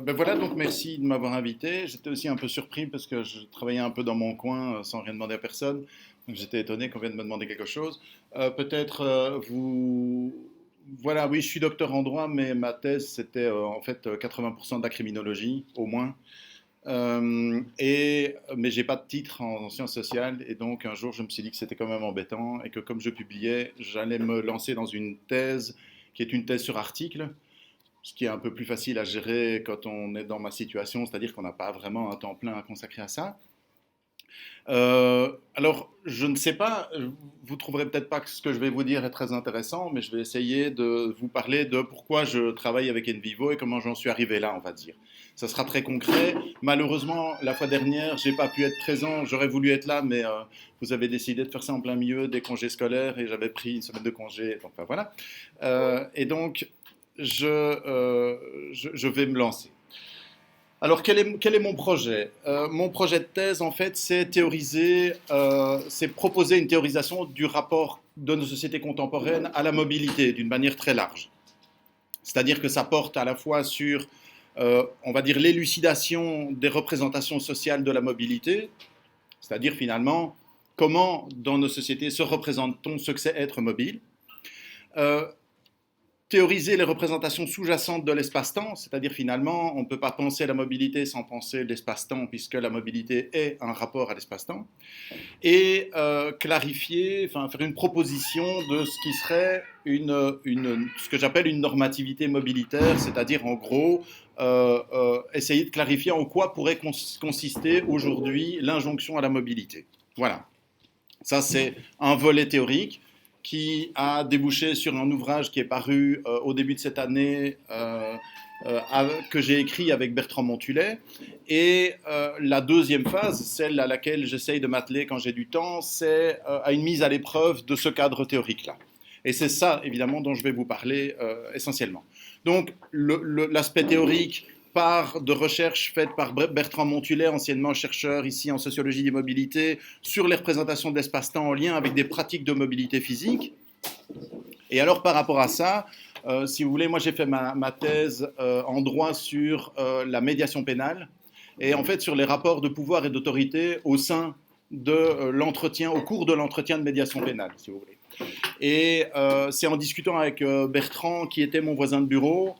Ben voilà, donc merci de m'avoir invité. J'étais aussi un peu surpris parce que je travaillais un peu dans mon coin sans rien demander à personne. Donc j'étais étonné qu'on vienne me demander quelque chose. Peut-être vous... Voilà, oui, je suis docteur en droit, mais ma thèse, c'était en fait 80% de la criminologie, au moins. Mais j'ai pas de titre en sciences sociales, et donc un jour je me suis dit que c'était quand même embêtant et que comme je publiais, j'allais me lancer dans une thèse qui est une thèse sur article, ce qui est un peu plus facile à gérer quand on est dans ma situation, c'est-à-dire qu'on n'a pas vraiment un temps plein à consacrer à ça. Alors, je ne sais pas, vous trouverez peut-être pas que ce que je vais vous dire est très intéressant, mais je vais essayer de vous parler de pourquoi je travaille avec Envivo et comment j'en suis arrivé là, on va dire. Ça sera très concret. Malheureusement, la fois dernière, j'ai pas pu être présent. J'aurais voulu être là, mais vous avez décidé de faire ça en plein milieu des congés scolaires et j'avais pris une semaine de congé. Enfin voilà. Et donc, je vais me lancer. Alors, quel est mon projet? Mon projet de thèse, en fait, c'est théoriser, c'est proposer une théorisation du rapport de nos sociétés contemporaines à la mobilité d'une manière très large. C'est-à-dire que ça porte à la fois sur, on va dire, l'élucidation des représentations sociales de la mobilité, c'est-à-dire finalement comment dans nos sociétés se représente-t-on ce que c'est être mobile. Euh, Théoriser les représentations sous-jacentes de l'espace-temps, c'est-à-dire finalement, on ne peut pas penser la mobilité sans penser l'espace-temps, puisque la mobilité est un rapport à l'espace-temps, et clarifier, enfin faire une proposition de ce qui serait ce que j'appelle une normativité mobilitaire, c'est-à-dire en gros essayer de clarifier en quoi pourrait consister aujourd'hui l'injonction à la mobilité. Voilà, ça c'est un volet théorique qui a débouché sur un ouvrage qui est paru au début de cette année, que j'ai écrit avec Bertrand Montulet. Et la deuxième phase, celle à laquelle j'essaye de m'atteler quand j'ai du temps, c'est à une mise à l'épreuve de ce cadre théorique-là. Et c'est ça, évidemment, dont je vais vous parler essentiellement. Donc, l'aspect théorique part de recherches faites par Bertrand Montulet, anciennement chercheur ici en sociologie des mobilités, sur les représentations de l'espace-temps en lien avec des pratiques de mobilité physique. Et alors, par rapport à ça, si vous voulez, moi j'ai fait ma thèse en droit sur la médiation pénale, et en fait sur les rapports de pouvoir et d'autorité au sein de l'entretien, au cours de l'entretien de médiation pénale, si vous voulez. Et c'est en discutant avec Bertrand, qui était mon voisin de bureau,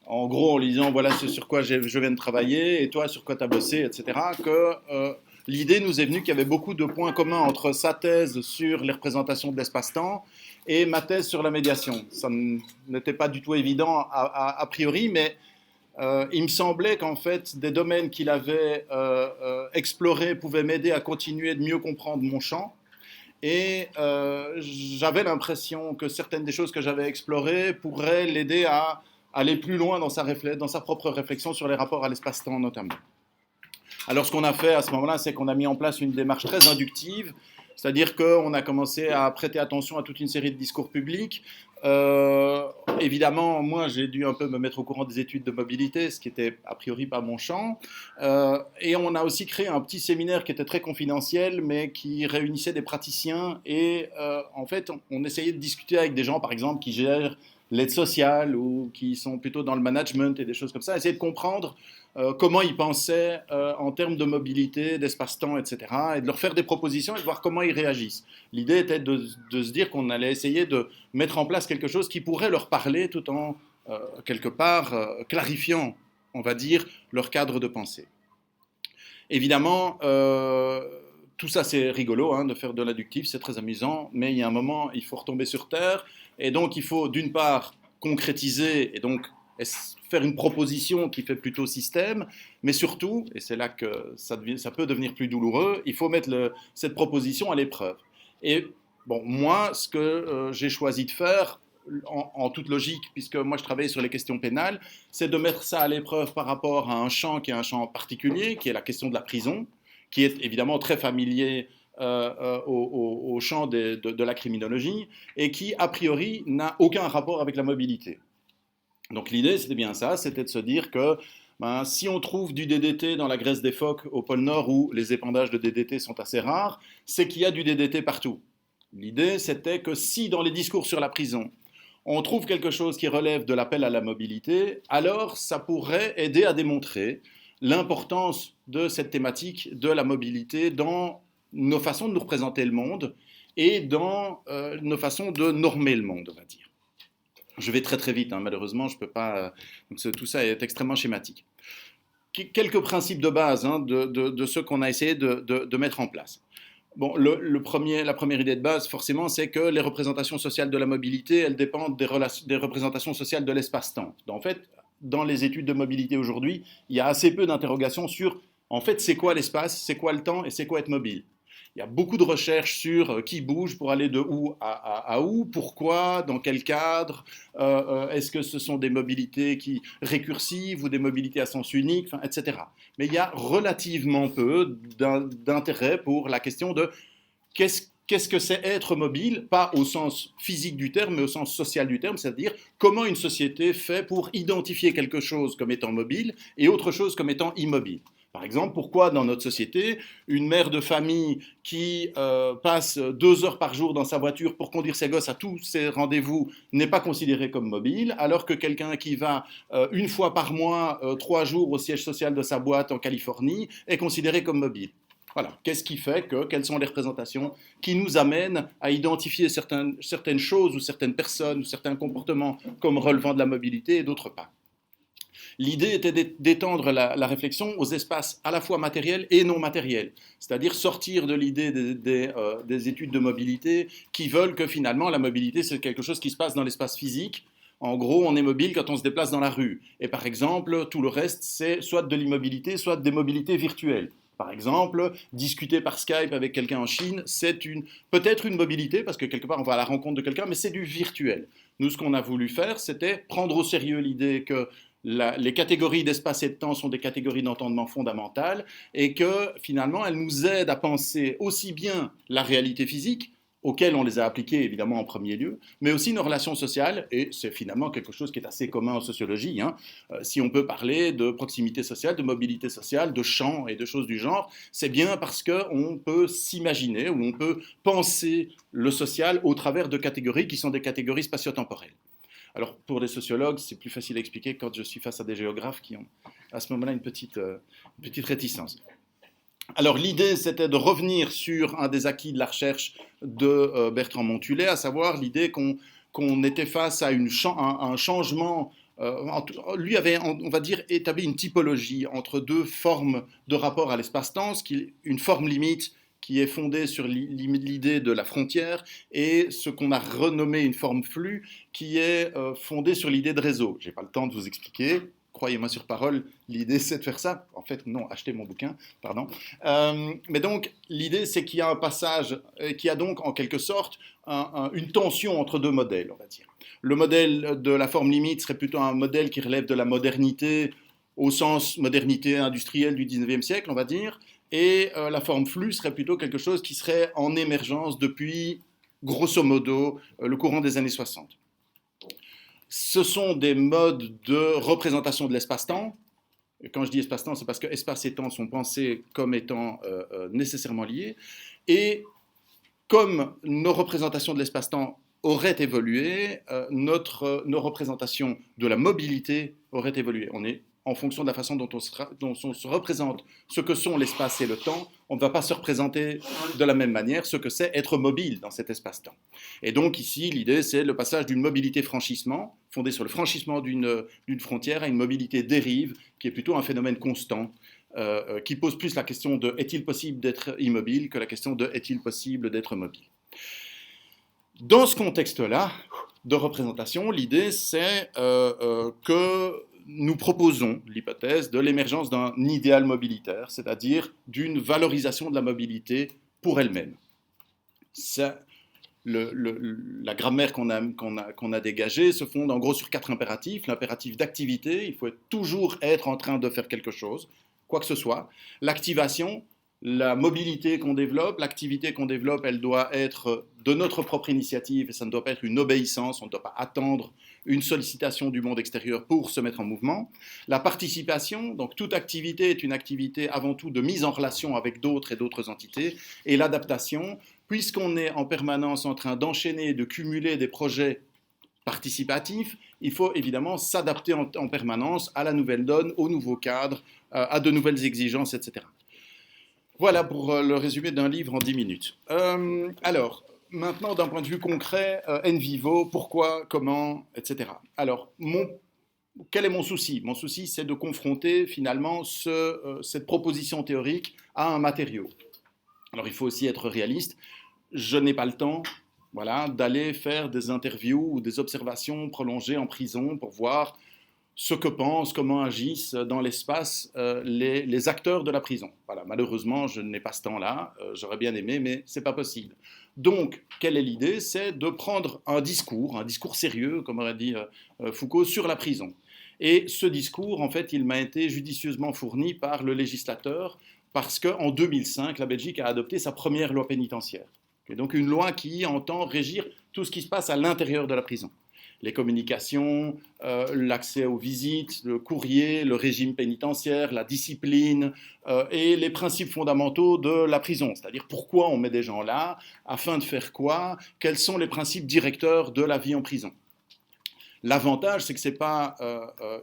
en gros en lui disant voilà ce sur quoi je viens de travailler, et toi sur quoi tu as bossé, etc., que l'idée nous est venue qu'il y avait beaucoup de points communs entre sa thèse sur les représentations de l'espace-temps et ma thèse sur la médiation. Ça n'était pas du tout évident a priori, mais il me semblait qu'en fait, des domaines qu'il avait explorés pouvaient m'aider à continuer de mieux comprendre mon champ. Et j'avais l'impression que certaines des choses que j'avais explorées pourraient l'aider à aller plus loin dans sa propre réflexion sur les rapports à l'espace-temps notamment. Alors ce qu'on a fait à ce moment-là, c'est qu'on a mis en place une démarche très inductive, c'est-à-dire qu'on a commencé à prêter attention à toute une série de discours publics. Évidemment, moi, j'ai dû un peu me mettre au courant des études de mobilité, ce qui était a priori pas mon champ. Et on a aussi créé un petit séminaire qui était très confidentiel, mais qui réunissait des praticiens. Et en fait, on essayait de discuter avec des gens, par exemple, qui gèrent l'aide sociale ou qui sont plutôt dans le management et des choses comme ça, essayer de comprendre comment ils pensaient en termes de mobilité, d'espace-temps, etc., et de leur faire des propositions et de voir comment ils réagissent. L'idée était de se dire qu'on allait essayer de mettre en place quelque chose qui pourrait leur parler tout en, quelque part, clarifiant, on va dire, leur cadre de pensée. Évidemment, tout ça c'est rigolo, hein, de faire de l'inductif, c'est très amusant, mais il y a un moment, il faut retomber sur Terre, et donc il faut d'une part concrétiser, et donc faire une proposition qui fait plutôt système, mais surtout, et c'est là que ça peut devenir plus douloureux, il faut mettre cette proposition à l'épreuve. Et bon, moi, ce que j'ai choisi de faire, en toute logique, puisque moi je travaillais sur les questions pénales, c'est de mettre ça à l'épreuve par rapport à un champ qui est un champ particulier, qui est la question de la prison, qui est évidemment très familier au champ de la criminologie, et qui, a priori, n'a aucun rapport avec la mobilité. Donc l'idée, c'était bien ça, c'était de se dire que si on trouve du DDT dans la graisse des phoques au pôle Nord, où les épandages de DDT sont assez rares, c'est qu'il y a du DDT partout. L'idée, c'était que si dans les discours sur la prison, on trouve quelque chose qui relève de l'appel à la mobilité, alors ça pourrait aider à démontrer l'importance de cette thématique de la mobilité dans nos façons de nous représenter le monde et dans nos façons de normer le monde, on va dire. Je vais très très vite, hein, malheureusement, je peux pas. Donc tout ça est extrêmement schématique. Quelques principes de base, hein, de ce qu'on a essayé de mettre en place. Bon, la première idée de base, forcément, c'est que les représentations sociales de la mobilité, elles dépendent des représentations sociales de l'espace-temps. En fait, dans les études de mobilité aujourd'hui, il y a assez peu d'interrogations sur, en fait, c'est quoi l'espace, c'est quoi le temps et c'est quoi être mobile. Il y a beaucoup de recherches sur qui bouge pour aller de où à où, pourquoi, dans quel cadre, est-ce que ce sont des mobilités récursives ou des mobilités à sens unique, etc. Mais il y a relativement peu d'intérêt pour la question de qu'est-ce que c'est être mobile, pas au sens physique du terme, mais au sens social du terme, c'est-à-dire comment une société fait pour identifier quelque chose comme étant mobile et autre chose comme étant immobile. Par exemple, pourquoi dans notre société, une mère de famille qui passe 2 heures par jour dans sa voiture pour conduire ses gosses à tous ses rendez-vous n'est pas considérée comme mobile, alors que quelqu'un qui va une fois par mois, 3 jours au siège social de sa boîte en Californie est considéré comme mobile. Voilà. Qu'est-ce qui fait que, quelles sont les représentations qui nous amènent à identifier certaines choses ou certaines personnes ou certains comportements comme relevant de la mobilité et d'autres pas. L'idée était d'étendre la réflexion aux espaces à la fois matériels et non matériels, c'est-à-dire sortir de l'idée des études de mobilité qui veulent que finalement la mobilité c'est quelque chose qui se passe dans l'espace physique. En gros, on est mobile quand on se déplace dans la rue. Et par exemple, tout le reste, c'est soit de l'immobilité, soit des mobilités virtuelles. Par exemple, discuter par Skype avec quelqu'un en Chine, c'est peut-être une mobilité, parce que quelque part on va à la rencontre de quelqu'un, mais c'est du virtuel. Nous, ce qu'on a voulu faire, c'était prendre au sérieux l'idée que les catégories d'espace et de temps sont des catégories d'entendement fondamentales et que finalement elles nous aident à penser aussi bien la réalité physique, auxquelles on les a appliquées évidemment en premier lieu, mais aussi nos relations sociales, et c'est finalement quelque chose qui est assez commun en sociologie. Hein. Si on peut parler de proximité sociale, de mobilité sociale, de champ et de choses du genre, c'est bien parce qu'on peut s'imaginer ou on peut penser le social au travers de catégories qui sont des catégories spatio-temporelles. Alors, pour les sociologues, c'est plus facile à expliquer quand je suis face à des géographes qui ont, à ce moment-là, une petite réticence. Alors, l'idée, c'était de revenir sur un des acquis de la recherche de Bertrand Montullet, à savoir l'idée qu'on était face à un changement. Lui avait, on va dire, établi une typologie entre deux formes de rapport à l'espace-temps, une forme limite qui est fondée sur l'idée de la frontière, et ce qu'on a renommé une forme flux, qui est fondée sur l'idée de réseau. Je n'ai pas le temps de vous expliquer, croyez-moi sur parole, l'idée c'est de faire ça. En fait, non, achetez mon bouquin, pardon. Mais donc, l'idée c'est qu'il y a un passage, qui a donc en quelque sorte une tension entre deux modèles, on va dire. Le modèle de la forme limite serait plutôt un modèle qui relève de la modernité, au sens modernité industrielle du 19e siècle, on va dire, et la forme flux serait plutôt quelque chose qui serait en émergence depuis, grosso modo, le courant des années 60. Ce sont des modes de représentation de l'espace-temps. Et quand je dis espace-temps, c'est parce que espace et temps sont pensés comme étant nécessairement liés. Et comme nos représentations de l'espace-temps auraient évolué, nos représentations de la mobilité auraient évolué. On est en fonction de la façon dont on se représente ce que sont l'espace et le temps, on ne va pas se représenter de la même manière ce que c'est être mobile dans cet espace-temps. Et donc ici, l'idée, c'est le passage d'une mobilité franchissement, fondée sur le franchissement d'une frontière, à une mobilité dérive, qui est plutôt un phénomène constant, qui pose plus la question de est-il possible d'être immobile que la question de est-il possible d'être mobile. Dans ce contexte-là de représentation, l'idée, c'est que nous proposons l'hypothèse de l'émergence d'un idéal mobilitaire, c'est-à-dire d'une valorisation de la mobilité pour elle-même. La grammaire qu'on a dégagée se fonde en gros sur 4 impératifs. L'impératif d'activité, il faut toujours être en train de faire quelque chose, quoi que ce soit. L'activation, la mobilité qu'on développe, l'activité qu'on développe, elle doit être de notre propre initiative, et ça ne doit pas être une obéissance, on ne doit pas attendre une sollicitation du monde extérieur pour se mettre en mouvement. La participation, donc toute activité est une activité avant tout de mise en relation avec d'autres et d'autres entités, et l'adaptation, puisqu'on est en permanence en train d'enchaîner et de cumuler des projets participatif, il faut évidemment s'adapter en permanence à la nouvelle donne, au nouveau cadre, à de nouvelles exigences, etc. Voilà pour le résumé d'un livre en 10 minutes. Alors, maintenant, d'un point de vue concret, en vivo, pourquoi, comment, etc. Alors, quel est mon souci? Mon souci, c'est de confronter finalement cette proposition théorique à un matériau. Alors, il faut aussi être réaliste. Je n'ai pas le temps, voilà, d'aller faire des interviews ou des observations prolongées en prison pour voir ce que pensent, comment agissent dans l'espace les acteurs de la prison. Voilà, malheureusement, je n'ai pas ce temps-là, j'aurais bien aimé, mais ce n'est pas possible. Donc, quelle est l'idée? C'est de prendre un discours sérieux, comme aurait dit Foucault, sur la prison. Et ce discours, en fait, il m'a été judicieusement fourni par le législateur, parce qu'en 2005, la Belgique a adopté sa première loi pénitentiaire. Et donc une loi qui entend régir tout ce qui se passe à l'intérieur de la prison. Les communications, l'accès aux visites, le courrier, le régime pénitentiaire, la discipline et les principes fondamentaux de la prison. C'est-à-dire pourquoi on met des gens là, afin de faire quoi, quels sont les principes directeurs de la vie en prison. L'avantage, c'est que ce n'est pas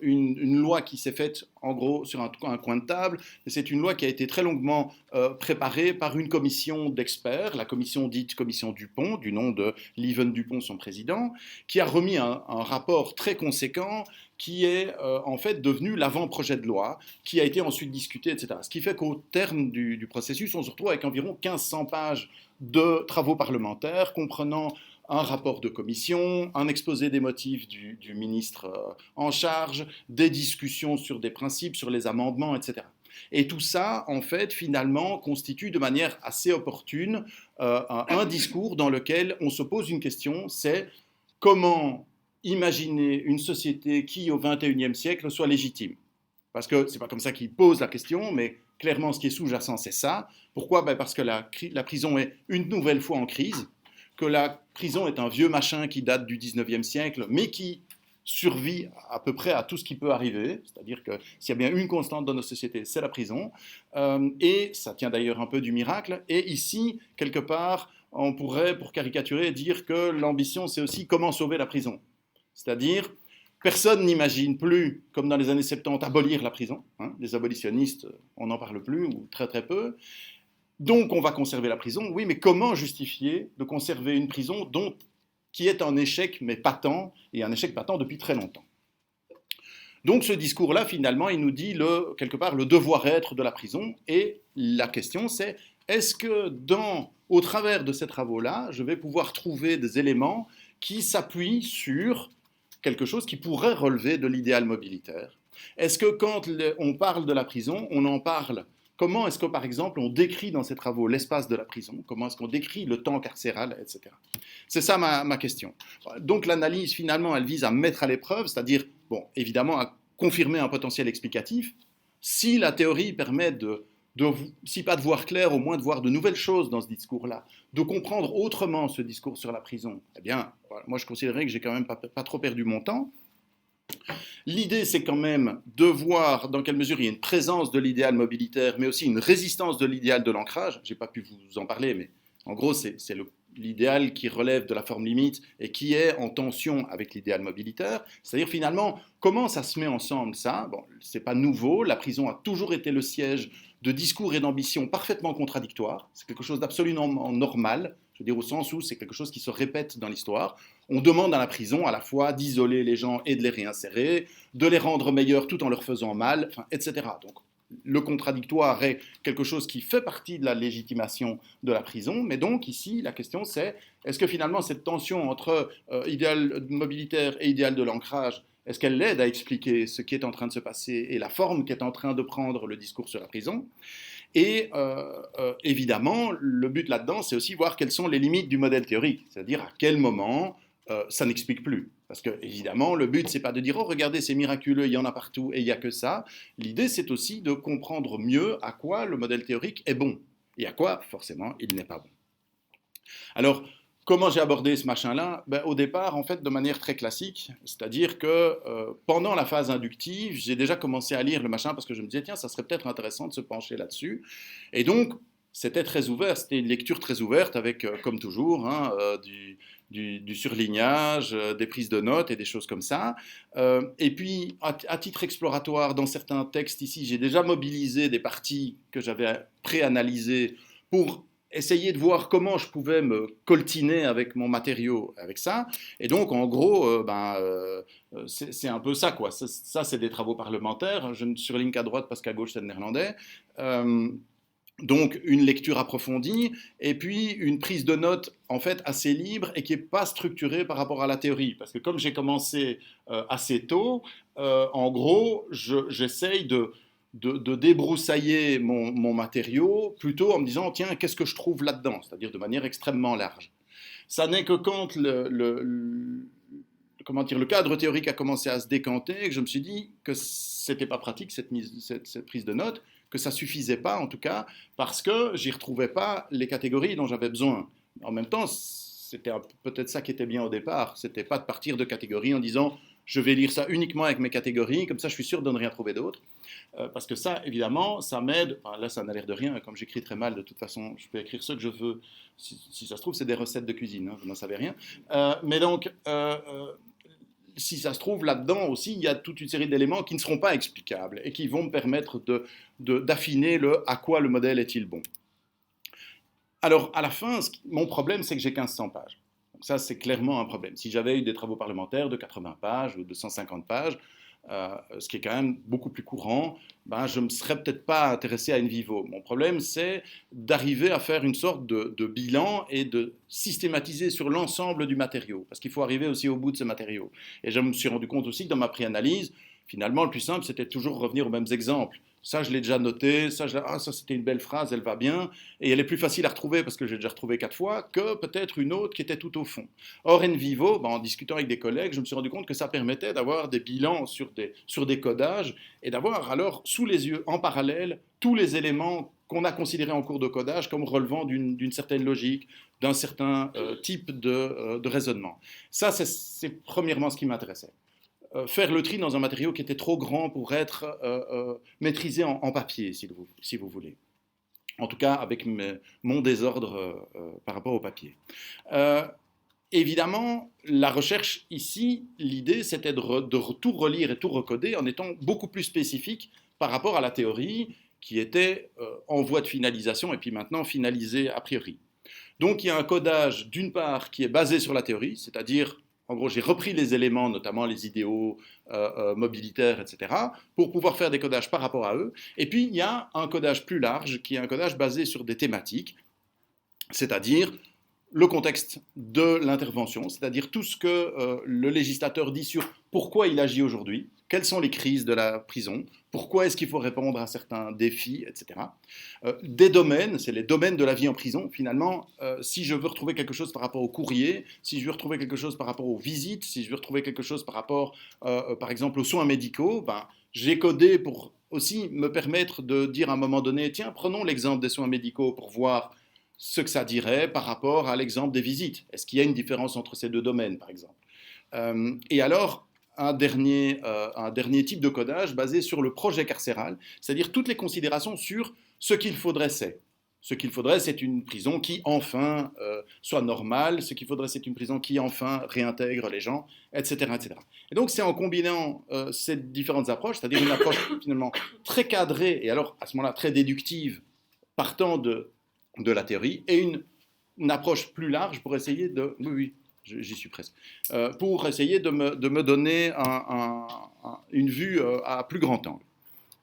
une loi qui s'est faite en gros sur un coin de table, mais c'est une loi qui a été très longuement préparée par une commission d'experts, la commission dite commission Dupont, du nom de Lieven Dupont, son président, qui a remis un rapport très conséquent qui est en fait devenu l'avant-projet de loi, qui a été ensuite discuté, etc. Ce qui fait qu'au terme du processus, on se retrouve avec environ 1500 pages de travaux parlementaires comprenant un rapport de commission, un exposé des motifs du ministre en charge, des discussions sur des principes, sur les amendements, etc. Et tout ça, en fait, finalement, constitue de manière assez opportune un discours dans lequel on se pose une question, c'est comment imaginer une société qui, au XXIe siècle, soit légitime. Parce que ce n'est pas comme ça qu'il pose la question, mais clairement, ce qui est sous-jacent, c'est ça. Pourquoi? Parce que la prison est une nouvelle fois en crise, que la prison est un vieux machin qui date du 19e siècle, mais qui survit à peu près à tout ce qui peut arriver, c'est-à-dire que s'il y a bien une constante dans nos sociétés, c'est la prison, et ça tient d'ailleurs un peu du miracle, et ici, quelque part, on pourrait, pour caricaturer, dire que l'ambition, c'est aussi comment sauver la prison. C'est-à-dire, personne n'imagine plus, comme dans les années 70, abolir la prison, hein, les abolitionnistes, on n'en parle plus, ou très très peu. Donc on va conserver la prison, oui, mais comment justifier de conserver une prison qui est un échec, mais patent, et un échec patent depuis très longtemps. Donc ce discours-là, finalement, il nous dit quelque part le devoir-être de la prison, et la question c'est, est-ce que au travers de ces travaux-là, je vais pouvoir trouver des éléments qui s'appuient sur quelque chose qui pourrait relever de l'idéal mobilitaire? Est-ce que quand on parle de la prison, on en parle? Comment est-ce que, par exemple, on décrit dans ces travaux l'espace de la prison? Comment est-ce qu'on décrit le temps carcéral, etc. C'est ça ma question. Donc l'analyse, finalement, elle vise à mettre à l'épreuve, c'est-à-dire, bon, évidemment, à confirmer un potentiel explicatif. Si la théorie permet si pas de voir clair, au moins de voir de nouvelles choses dans ce discours-là, de comprendre autrement ce discours sur la prison, eh bien, moi je considérais que j'ai quand même pas trop perdu mon temps. L'idée, c'est quand même de voir dans quelle mesure il y a une présence de l'idéal mobilitaire, mais aussi une résistance de l'idéal de l'ancrage. Je n'ai pas pu vous en parler, mais en gros, c'est l'idéal qui relève de la forme limite et qui est en tension avec l'idéal mobilitaire. C'est-à-dire, finalement, comment ça se met ensemble, ça? Bon, ce n'est pas nouveau. La prison a toujours été le siège de discours et d'ambitions parfaitement contradictoires. C'est quelque chose d'absolument normal. Je veux dire, au sens où c'est quelque chose qui se répète dans l'histoire. On demande à la prison à la fois d'isoler les gens et de les réinsérer, de les rendre meilleurs tout en leur faisant mal, etc. Donc, le contradictoire est quelque chose qui fait partie de la légitimation de la prison. Mais donc, ici, la question c'est, est-ce que finalement cette tension entre idéal mobilitaire et idéal de l'ancrage, est-ce qu'elle l'aide à expliquer ce qui est en train de se passer et la forme qu'est en train de prendre le discours sur la prison? Et évidemment, le but là-dedans, c'est aussi voir quelles sont les limites du modèle théorique, c'est-à-dire à quel moment ça n'explique plus. Parce que, évidemment, le but, c'est pas de dire « Oh, regardez, c'est miraculeux, il y en a partout et il n'y a que ça ». L'idée, c'est aussi de comprendre mieux à quoi le modèle théorique est bon et à quoi, forcément, il n'est pas bon. Alors, comment j'ai abordé ce machin-là? Au départ, en fait, de manière très classique, c'est-à-dire que pendant la phase inductive, j'ai déjà commencé à lire le machin parce que je me disais, tiens, ça serait peut-être intéressant de se pencher là-dessus. Et donc, c'était très ouvert, c'était une lecture très ouverte avec, comme toujours, hein, du surlignage, des prises de notes et des choses comme ça. Et puis, à titre exploratoire, dans certains textes ici, j'ai déjà mobilisé des parties que j'avais préanalysées pour essayer de voir comment je pouvais me coltiner avec mon matériau, avec ça. Et donc, en gros, c'est un peu ça, quoi. Ça, c'est des travaux parlementaires. Je ne surligne qu'à droite parce qu'à gauche, c'est le néerlandais. Donc une lecture approfondie et puis une prise de notes en fait assez libre et qui n'est pas structurée par rapport à la théorie. Parce que comme j'ai commencé assez tôt, en gros, j'essaye de débroussailler mon matériau plutôt en me disant tiens, qu'est-ce que je trouve là-dedans, c'est-à-dire de manière extrêmement large. Ça n'est que quand comment dire, le cadre théorique a commencé à se décanter que je me suis dit que c'était pas pratique cette prise de notes, que ça suffisait pas en tout cas, parce que j'y retrouvais pas les catégories dont j'avais besoin. En même temps, c'était peut-être ça qui était bien au départ, c'était pas de partir de catégories en disant je vais lire ça uniquement avec mes catégories, comme ça je suis sûr de ne rien trouver d'autre. Parce que ça, évidemment, ça m'aide. Enfin, là, ça n'a l'air de rien. Comme j'écris très mal, de toute façon, je peux écrire ce que je veux. Si ça se trouve, c'est des recettes de cuisine. Hein, vous n'en savez rien. Mais donc, si ça se trouve, là-dedans aussi, il y a toute une série d'éléments qui ne seront pas explicables et qui vont me permettre d'affiner à quoi le modèle est-il bon. Alors, à la fin, mon problème, c'est que j'ai 1500 pages. Donc ça, c'est clairement un problème. Si j'avais eu des travaux parlementaires de 80 pages ou de 150 pages, ce qui est quand même beaucoup plus courant, ben, je ne me serais peut-être pas intéressé à InVivo. Mon problème, c'est d'arriver à faire une sorte de bilan et de systématiser sur l'ensemble du matériau, parce qu'il faut arriver aussi au bout de ce matériau. Et je me suis rendu compte aussi que dans ma préanalyse, finalement, le plus simple, c'était toujours revenir aux mêmes exemples. Ça, je l'ai déjà noté, ça c'était une belle phrase, elle va bien, et elle est plus facile à retrouver parce que j'ai déjà retrouvé 4 fois que peut-être une autre qui était tout au fond. Or, InVivo, en discutant avec des collègues, je me suis rendu compte que ça permettait d'avoir des bilans sur des codages et d'avoir alors sous les yeux, en parallèle, tous les éléments qu'on a considérés en cours de codage comme relevant d'une certaine logique, d'un certain type de raisonnement. Ça, c'est premièrement ce qui m'intéressait. Faire le tri dans un matériau qui était trop grand pour être maîtrisé en papier, si vous voulez. En tout cas, avec mon désordre par rapport au papier. Évidemment, la recherche ici, l'idée, c'était de tout relire et tout recoder en étant beaucoup plus spécifique par rapport à la théorie qui était en voie de finalisation et puis maintenant finalisée a priori. Donc, il y a un codage, d'une part, qui est basé sur la théorie, c'est-à-dire en gros, j'ai repris les éléments, notamment les idéaux mobilitaires, etc., pour pouvoir faire des codages par rapport à eux. Et puis, il y a un codage plus large, qui est un codage basé sur des thématiques, c'est-à-dire le contexte de l'intervention, c'est-à-dire tout ce que le législateur dit sur pourquoi il agit aujourd'hui, quelles sont les crises de la prison, pourquoi est-ce qu'il faut répondre à certains défis, etc. Des domaines, c'est les domaines de la vie en prison. Finalement, si je veux retrouver quelque chose par rapport au courrier, si je veux retrouver quelque chose par rapport aux visites, si je veux retrouver quelque chose par rapport, par exemple, aux soins médicaux, j'ai codé pour aussi me permettre de dire à un moment donné, tiens, prenons l'exemple des soins médicaux pour voir ce que ça dirait par rapport à l'exemple des visites. Est-ce qu'il y a une différence entre ces deux domaines, par exemple Et alors, un dernier type de codage basé sur le projet carcéral, c'est-à-dire toutes les considérations sur ce qu'il faudrait c'est. Ce qu'il faudrait, c'est une prison qui enfin soit normale, ce qu'il faudrait, c'est une prison qui enfin réintègre les gens, etc. etc. Et donc, c'est en combinant ces différentes approches, c'est-à-dire une approche finalement très cadrée, et alors à ce moment-là très déductive, partant de la théorie, et une approche plus large pour essayer de... Oui, j'y suis presque. Pour essayer de me donner une vue à plus grand angle.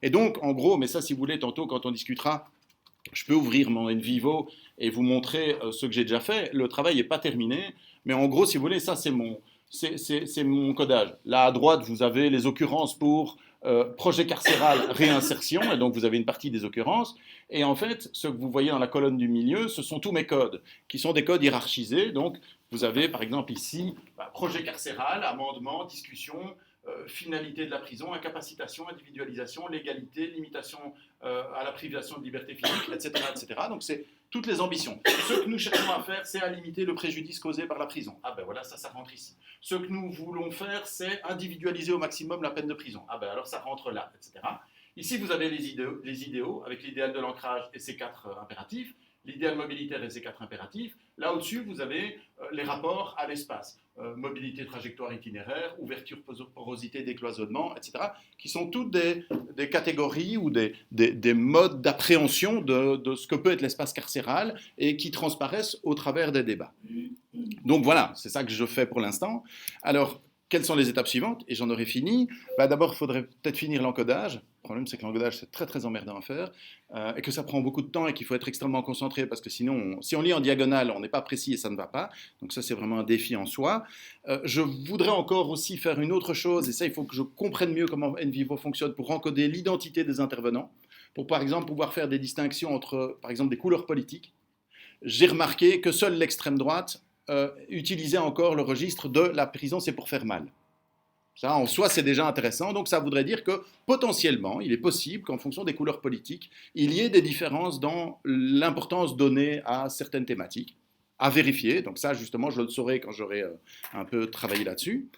Et donc, en gros, mais ça, si vous voulez, tantôt, quand on discutera, je peux ouvrir mon InVivo et vous montrer ce que j'ai déjà fait. Le travail n'est pas terminé, mais en gros, si vous voulez, ça, c'est mon codage. Là, à droite, vous avez les occurrences pour projet carcéral réinsertion, et donc vous avez une partie des occurrences. Et en fait, ce que vous voyez dans la colonne du milieu, ce sont tous mes codes, qui sont des codes hiérarchisés. Donc, vous avez, par exemple, ici, projet carcéral, amendement, discussion, finalité de la prison, incapacitation, individualisation, légalité, limitation à la privation de liberté physique, etc., etc. Donc, c'est toutes les ambitions. Ce que nous cherchons à faire, c'est à limiter le préjudice causé par la prison. Ah ben voilà, ça rentre ici. Ce que nous voulons faire, c'est individualiser au maximum la peine de prison. Ah ben alors ça rentre là, etc. Ici, vous avez les idéaux avec l'idéal de l'ancrage et ces 4 impératifs. l'idéal mobilitaire et ses 4 impératifs. Là au-dessus, vous avez les rapports à l'espace. Mobilité, trajectoire, itinéraire, ouverture, porosité, décloisonnement, etc., qui sont toutes des catégories ou des modes d'appréhension de ce que peut être l'espace carcéral et qui transparaissent au travers des débats. Donc voilà, c'est ça que je fais pour l'instant. Alors, quelles sont les étapes suivantes? Et j'en aurai fini. D'abord, il faudrait peut-être finir l'encodage. Le problème, c'est que l'encodage, c'est très très emmerdant à faire et que ça prend beaucoup de temps et qu'il faut être extrêmement concentré parce que sinon, si on lit en diagonale, on n'est pas précis et ça ne va pas. Donc ça, c'est vraiment un défi en soi. Je voudrais encore aussi faire une autre chose et ça, il faut que je comprenne mieux comment NVivo fonctionne pour encoder l'identité des intervenants, pour par exemple pouvoir faire des distinctions entre, par exemple, des couleurs politiques. J'ai remarqué que seule l'extrême droite utilisait encore le registre de la prison, c'est pour faire mal. Ça, en soi, c'est déjà intéressant. Donc, ça voudrait dire que potentiellement, il est possible qu'en fonction des couleurs politiques, il y ait des différences dans l'importance donnée à certaines thématiques, à vérifier. Donc, ça, justement, je le saurai quand j'aurai un peu travaillé là-dessus.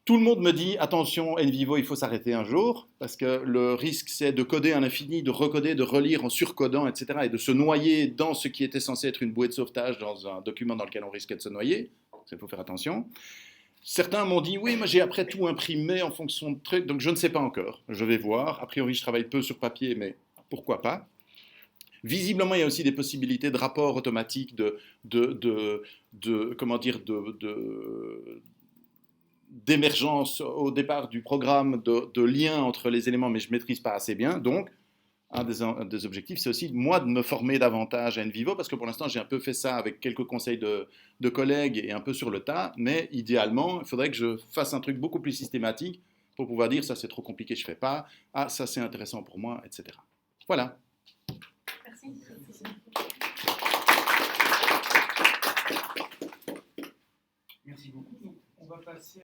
Tout le monde me dit, attention, NVivo, il faut s'arrêter un jour, parce que le risque, c'est de coder à l'infini, de recoder, de relire en surcodant, etc., et de se noyer dans ce qui était censé être une bouée de sauvetage dans un document dans lequel on risquait de se noyer. Il faut faire attention. Certains m'ont dit, oui, moi j'ai après tout imprimé en fonction de trucs, donc je ne sais pas encore. Je vais voir. A priori, je travaille peu sur papier, mais pourquoi pas. Visiblement, il y a aussi des possibilités de rapport automatique, d'émergence au départ du programme de lien entre les éléments, mais je ne maîtrise pas assez bien. Donc, un des objectifs, c'est aussi, moi, de me former davantage à NVivo, parce que pour l'instant, j'ai un peu fait ça avec quelques conseils de collègues et un peu sur le tas, mais idéalement, il faudrait que je fasse un truc beaucoup plus systématique pour pouvoir dire, ça c'est trop compliqué, je ne fais pas, ah, ça c'est intéressant pour moi, etc. Voilà. Merci. Merci beaucoup. Donc, on va passer